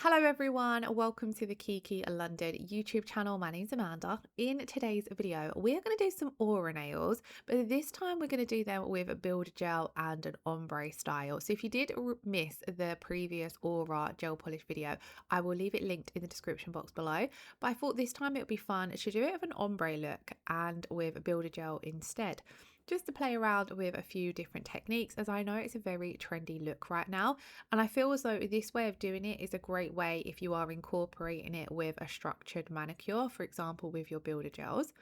Hello everyone, welcome to the Kiki London YouTube channel. My name's Amanda. In today's video, we're going to do some aura nails, but this time we're going to do them with a builder gel and an ombre style. So if you did miss the previous aura gel polish video, I will leave it linked in the description box below. But I thought this time it would be fun to do it with an ombre look and with a builder gel instead, just to play around with a few different techniques, as I know it's a very trendy look right now. And I feel as though this way of doing it is a great way if you are incorporating it with a structured manicure, for example, with your builder gels.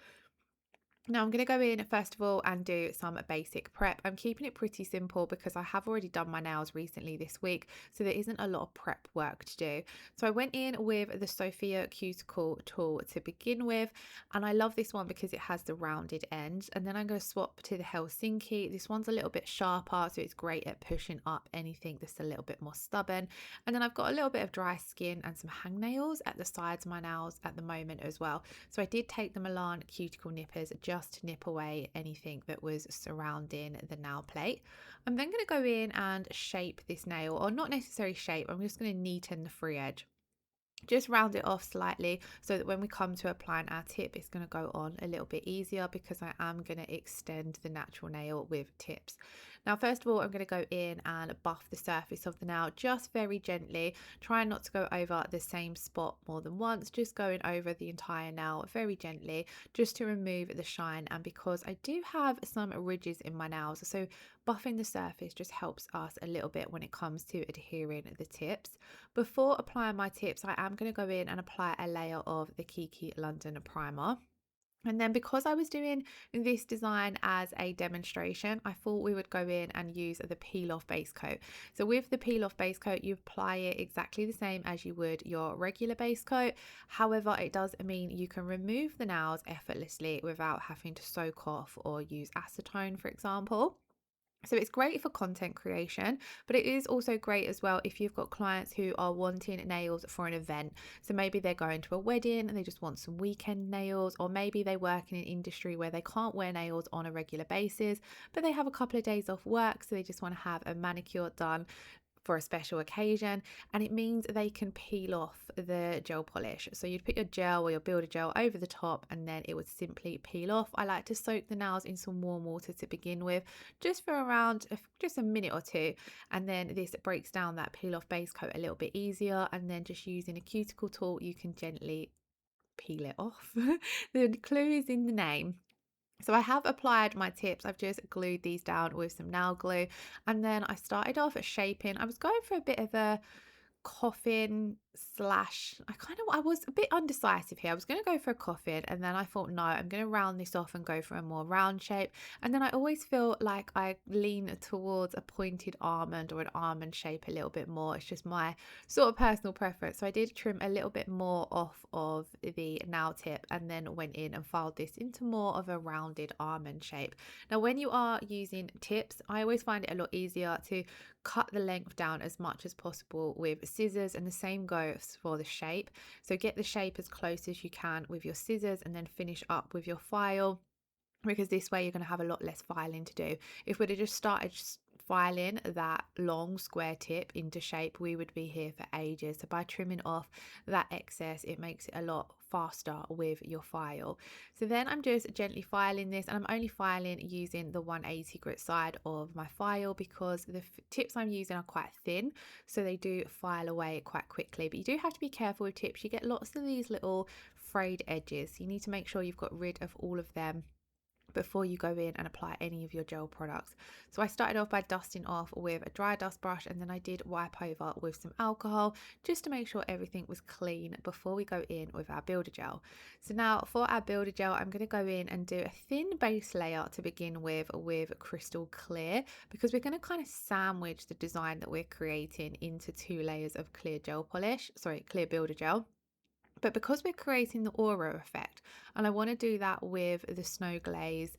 Now I'm going to go in first of all and do some basic prep. I'm keeping it pretty simple because I have already done my nails recently this week, so there isn't a lot of prep work to do. So I went in with the Sophia cuticle tool to begin with, and I love this one because it has the rounded end. And then I'm going to swap to the Helsinki. This one's a little bit sharper, so it's great at pushing up anything that's a little bit more stubborn. And then I've got a little bit of dry skin and some hangnails at the sides of my nails at the moment as well. So I did take the Milan cuticle nippers just to nip away anything that was surrounding the nail plate. I'm then going to go in and shape this nail, or not necessarily shape, I'm just going to neaten the free edge. Just round it off slightly so that when we come to applying our tip, it's going to go on a little bit easier because I am going to extend the natural nail with tips. Now, first of all, I'm going to go in and buff the surface of the nail just very gently, trying not to go over the same spot more than once, just going over the entire nail very gently just to remove the shine. And because I do have some ridges in my nails, so buffing the surface just helps us a little bit when it comes to adhering the tips. Before applying my tips, I am going to go in and apply a layer of the Kiki London primer. And then because I was doing this design as a demonstration, I thought we would go in and use the peel off base coat. So with the peel off base coat, you apply it exactly the same as you would your regular base coat. However, it does mean you can remove the nails effortlessly without having to soak off or use acetone, for example. So it's great for content creation, but it is also great as well if you've got clients who are wanting nails for an event. So maybe they're going to a wedding and they just want some weekend nails, or maybe they work in an industry where they can't wear nails on a regular basis, but they have a couple of days off work, so they just want to have a manicure done for a special occasion, and it means they can peel off the gel polish. So you'd put your gel or your builder gel over the top and then it would simply peel off. I like to soak the nails in some warm water to begin with, just for around just a minute or two, and then this breaks down that peel off base coat a little bit easier. And then just using a cuticle tool, you can gently peel it off. The clue is in the name. So I have applied my tips. I've just glued these down with some nail glue, and then I started off at shaping. I was going for a bit of a coffin slash, I was a bit undecisive here. I was going to go for a coffin, and then I thought, no, I'm going to round this off and go for a more round shape. And then I always feel like I lean towards a pointed almond or an almond shape a little bit more. It's just my sort of personal preference. So I did trim a little bit more off of the nail tip and then went in and filed this into more of a rounded almond shape. Now, when you are using tips, I always find it a lot easier to cut the length down as much as possible with scissors, and the same goes for the shape. So get the shape as close as you can with your scissors and then finish up with your file, because this way you're going to have a lot less filing to do. If we'd have just started filing that long square tip into shape, we would be here for ages. So by trimming off that excess, it makes it a lot faster with your file. So then I'm just gently filing this, and I'm only filing using the 180 grit side of my file because the tips I'm using are quite thin, so they do file away quite quickly. But you do have to be careful with tips. You get lots of these little frayed edges. You need to make sure you've got rid of all of them before you go in and apply any of your gel products. So I started off by dusting off with a dry dust brush, and then I did wipe over with some alcohol just to make sure everything was clean before we go in with our builder gel. So now for our builder gel, I'm going to go in and do a thin base layer to begin with crystal clear, because we're going to kind of sandwich the design that we're creating into 2 layers of clear builder gel. But because we're creating the aura effect, and I want to do that with the snow glaze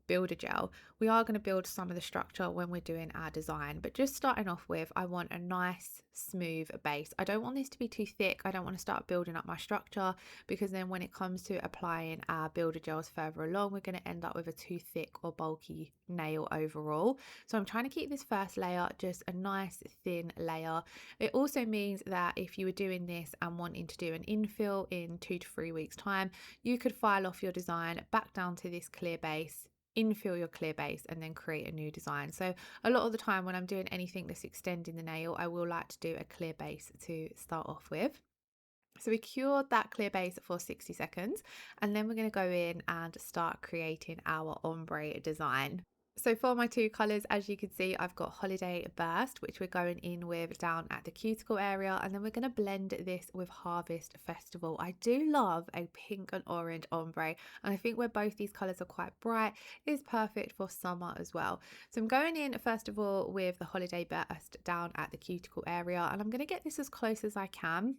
builder gel, we are going to build some of the structure when we're doing our design. But just starting off with, I want a nice smooth base. I don't want this to be too thick. I don't want to start building up my structure, because then when it comes to applying our builder gels further along, we're going to end up with a too thick or bulky nail overall. So I'm trying to keep this first layer just a nice thin layer. It also means that if you were doing this and wanting to do an infill in 2 to 3 weeks time, you could file off your design back down to this clear base, infill your clear base, and then create a new design. So a lot of the time when I'm doing anything that's extending the nail, I will like to do a clear base to start off with. So we cured that clear base for 60 seconds, and then we're going to go in and start creating our ombre design. So for my two colours, as you can see, I've got Holiday Burst, which we're going in with down at the cuticle area, and then we're going to blend this with Harvest Festival. I do love a pink and orange ombre, and I think where both these colours are quite bright, is perfect for summer as well. So I'm going in first of all with the Holiday Burst down at the cuticle area, and I'm going to get this as close as I can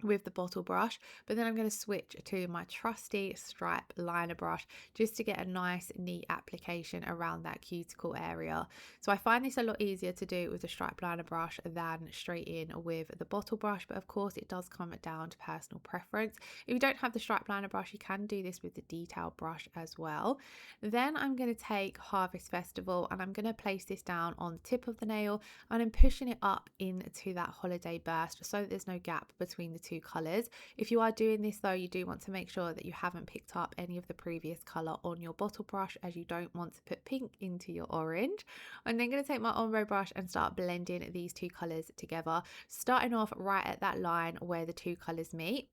with the bottle brush, but then I'm going to switch to my trusty stripe liner brush just to get a nice neat application around that cuticle area. So I find this a lot easier to do with the stripe liner brush than straight in with the bottle brush, but of course it does come down to personal preference. If you don't have the stripe liner brush, you can do this with the detail brush as well. Then I'm going to take Harvest Festival and I'm going to place this down on the tip of the nail, and I'm pushing it up into that Holiday Burst so that there's no gap between the two colours. If you are doing this though, you do want to make sure that you haven't picked up any of the previous colour on your bottle brush, as you don't want to put pink into your orange. I'm then going to take my ombre brush and start blending these two colours together, starting off right at that line where the two colours meet.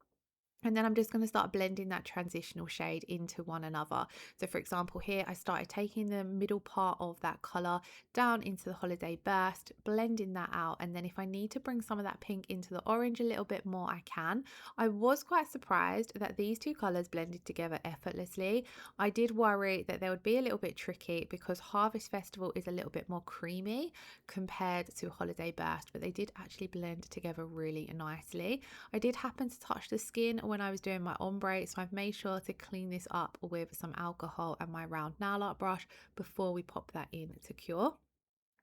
And then I'm just going to start blending that transitional shade into one another. So for example, here I started taking the middle part of that colour down into the Holiday Burst, blending that out. And then if I need to bring some of that pink into the orange a little bit more, I can. I was quite surprised that these two colours blended together effortlessly. I did worry that they would be a little bit tricky because Harvest Festival is a little bit more creamy compared to Holiday Burst, but they did actually blend together really nicely. I did happen to touch the skin when I was doing my ombre, so I've made sure to clean this up with some alcohol and my round nail art brush before we pop that in to cure.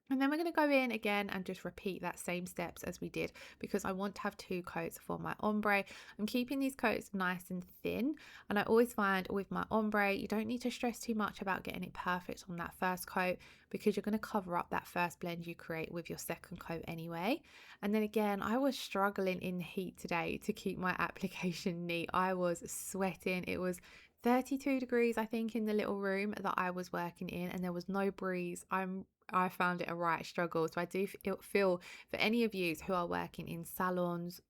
And then we're going to go in again and just repeat that same steps as we did, because I want to have two coats for my ombre. I'm keeping these coats nice and thin, and I always find with my ombre you don't need to stress too much about getting it perfect on that first coat, because you're going to cover up that first blend you create with your second coat anyway. And then again, I was struggling in the heat today to keep my application neat. I was sweating. It was 32 degrees, I think, in the little room that I was working in, and there was no breeze. I found it a right struggle. So I do feel for any of you who are working in salons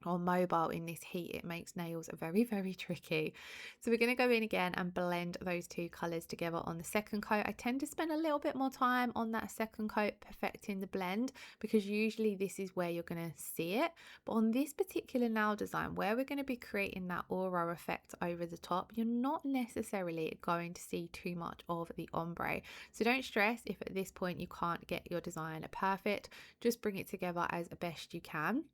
or mobile in this heat, it makes nails very, very tricky. So we're going to go in again and blend those two colours together on the second coat. I tend to spend a little bit more time on that second coat perfecting the blend, because usually this is where you're going to see it. But on this particular nail design, where we're going to be creating that aura effect over the top, you're not necessarily going to see too much of the ombre. So don't stress if at this point you can't get your design perfect. Just bring it together as best you can.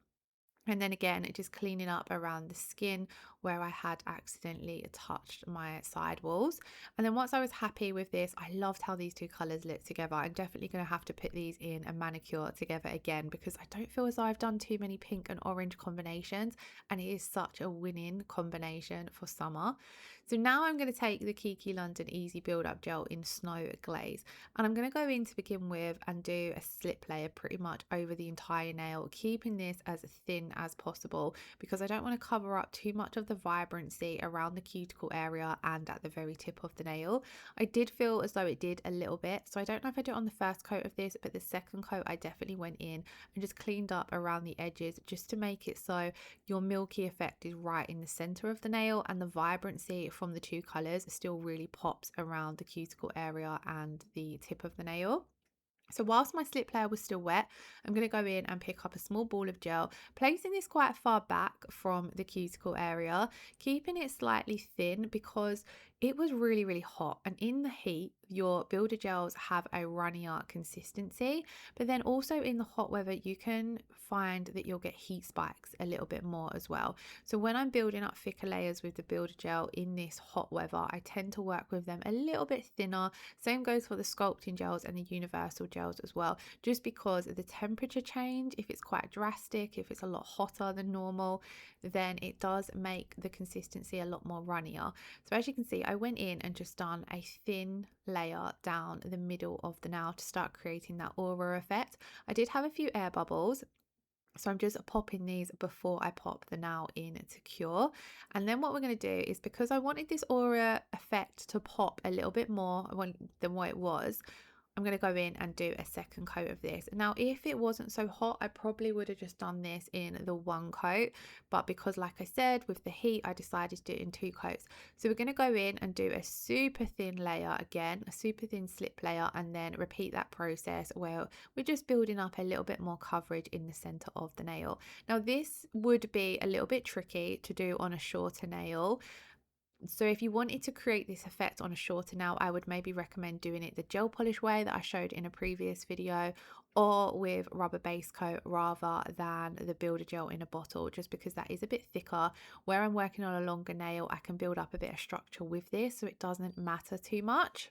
And then again, just cleaning up around the skin where I had accidentally touched my side walls. And then once I was happy with this, I loved how these two colours lit together. I'm definitely going to have to put these in a manicure together again, because I don't feel as though I've done too many pink and orange combinations, and it is such a winning combination for summer. So now I'm going to take the Kiki London Easy Build Up Gel in Snow Glaze, and I'm going to go in to begin with and do a slip layer pretty much over the entire nail, keeping this as thin as possible, because I don't want to cover up too much of the vibrancy around the cuticle area and at the very tip of the nail. I did feel as though it did a little bit, so I don't know if I do it on the first coat of this, but the second coat I definitely went in and just cleaned up around the edges, just to make it so your milky effect is right in the center of the nail, and the vibrancy from the two colors still really pops around the cuticle area and the tip of the nail. So whilst my slip layer was still wet, I'm going to go in and pick up a small ball of gel, placing this quite far back from the cuticle area, keeping it slightly thin because it was really, really hot. And in the heat, your builder gels have a runnier consistency, but then also in the hot weather you can find that you'll get heat spikes a little bit more as well. So when I'm building up thicker layers with the builder gel in this hot weather, I tend to work with them a little bit thinner. Same goes for the sculpting gels and the universal gels as well, just because of the temperature change. If it's quite drastic, if it's a lot hotter than normal, then it does make the consistency a lot more runnier. So as you can see, I went in and just done a thin layer down the middle of the nail to start creating that aura effect. I did have a few air bubbles, so I'm just popping these before I pop the nail in to cure. And then what we're going to do is, because I wanted this aura effect to pop a little bit more than what it was, I'm going to go in and do a second coat of this. Now, if it wasn't so hot, I probably would have just done this in the one coat. But because, like I said, with the heat, I decided to do it in two coats. So we're going to go in and do a super thin layer again, a super thin slip layer, and then repeat that process where we're just building up a little bit more coverage in the center of the nail. Now, this would be a little bit tricky to do on a shorter nail. So if you wanted to create this effect on a shorter nail, I would maybe recommend doing it the gel polish way that I showed in a previous video, or with rubber base coat rather than the builder gel in a bottle, just because that is a bit thicker. Where I'm working on a longer nail, I can build up a bit of structure with this, so it doesn't matter too much.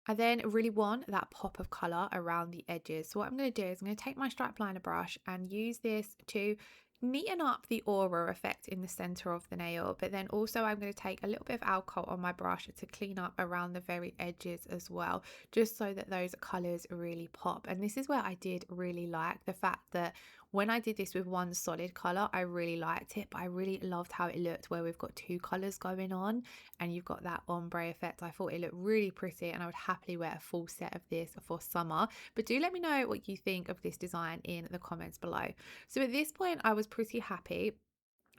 I then really want that pop of colour around the edges. So what I'm going to do is I'm going to take my stripe liner brush and use this to neaten up the aura effect in the center of the nail, but then also I'm going to take a little bit of alcohol on my brush to clean up around the very edges as well, just so that those colors really pop. And this is where I did really like the fact that when I did this with one solid color, I really liked it, but I really loved how it looked where we've got two colors going on and you've got that ombre effect. I thought it looked really pretty, and I would happily wear a full set of this for summer. But do let me know what you think of this design in the comments below. So at this point, I was pretty happy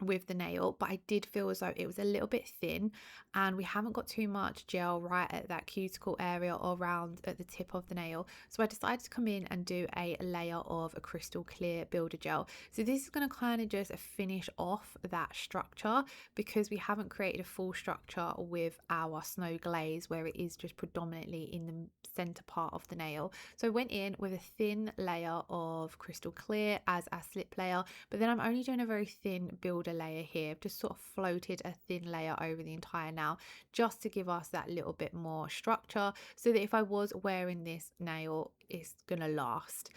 with the nail, but I did feel as though it was a little bit thin, and we haven't got too much gel right at that cuticle area or around at the tip of the nail. So I decided to come in and do a layer of a crystal clear builder gel. So this is going to kind of just finish off that structure, because we haven't created a full structure with our snow glaze where it is just predominantly in the center part of the nail. So I went in with a thin layer of crystal clear as a slip layer, but then I'm only doing a very thin builder layer here. I've just sort of floated a thin layer over the entire nail just to give us that little bit more structure, so that if I was wearing this nail, it's gonna last.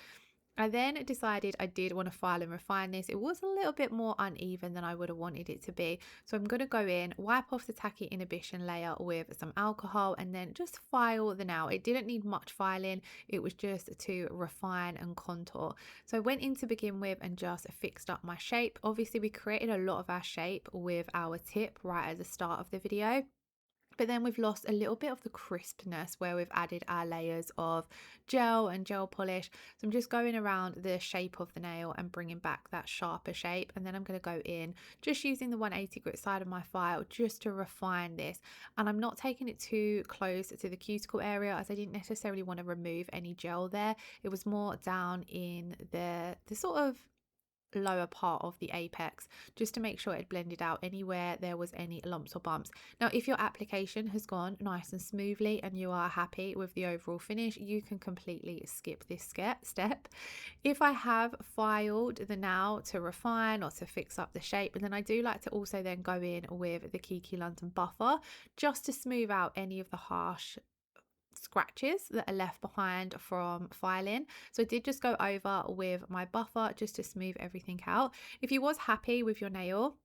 I then decided I did want to file and refine this. It was a little bit more uneven than I would have wanted it to be. So I'm going to go in, wipe off the tacky inhibition layer with some alcohol, and then just file the nail. It didn't need much filing. It was just to refine and contour. So I went in to begin with and just fixed up my shape. Obviously, we created a lot of our shape with our tip right at the start of the video. But then we've lost a little bit of the crispness where we've added our layers of gel and gel polish. So I'm just going around the shape of the nail and bringing back that sharper shape. And then I'm going to go in just using the 180 grit side of my file just to refine this. And I'm not taking it too close to the cuticle area, as I didn't necessarily want to remove any gel there. It was more down in the sort of lower part of the apex, just to make sure it blended out anywhere there was any lumps or bumps. Now, if your application has gone nice and smoothly and you are happy with the overall finish, you can completely skip this step. If I have filed the nail to refine or to fix up the shape, and then I do like to also then go in with the Kiki London buffer just to smooth out any of the harsh scratches that are left behind from filing. So I did just go over with my buffer just to smooth everything out. If you was happy with your nail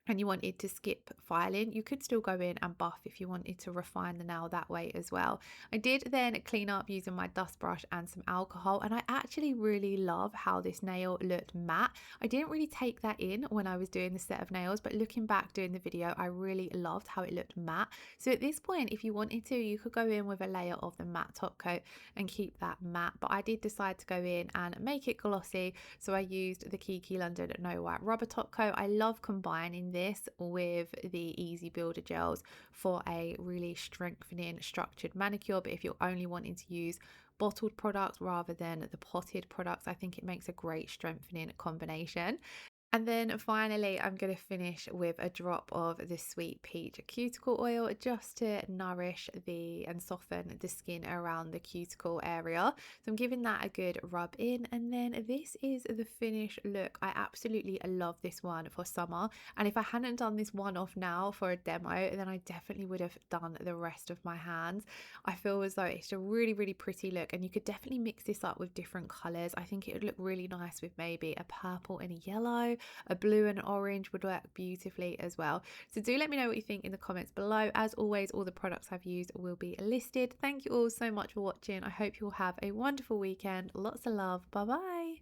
and you wanted to skip filing, you could still go in and buff if you wanted to refine the nail that way as well. I did then clean up using my dust brush and some alcohol, and I actually really love how this nail looked matte. I didn't really take that in when I was doing the set of nails, but looking back doing the video, I really loved how it looked matte. So at this point, if you wanted to, you could go in with a layer of the matte top coat and keep that matte, but I did decide to go in and make it glossy, so I used the Kiki London No White Rubber Top Coat. I love combining this with the Easy Builder gels for a really strengthening structured manicure, but if you're only wanting to use bottled products rather than the potted products, I think it makes a great strengthening combination. And then finally, I'm going to finish with a drop of the Sweet Peach cuticle oil just to nourish the and soften the skin around the cuticle area. So I'm giving that a good rub in, and then this is the finished look. I absolutely love this one for summer. And if I hadn't done this one off now for a demo, then I definitely would have done the rest of my hands. I feel as though it's a really, really pretty look, and you could definitely mix this up with different colors. I think it would look really nice with maybe a purple and a yellow. A blue and orange would work beautifully as well. So do let me know what you think in the comments below. As always, all the products I've used will be listed. Thank you all so much for watching. I hope you all have a wonderful weekend. Lots of love. Bye bye.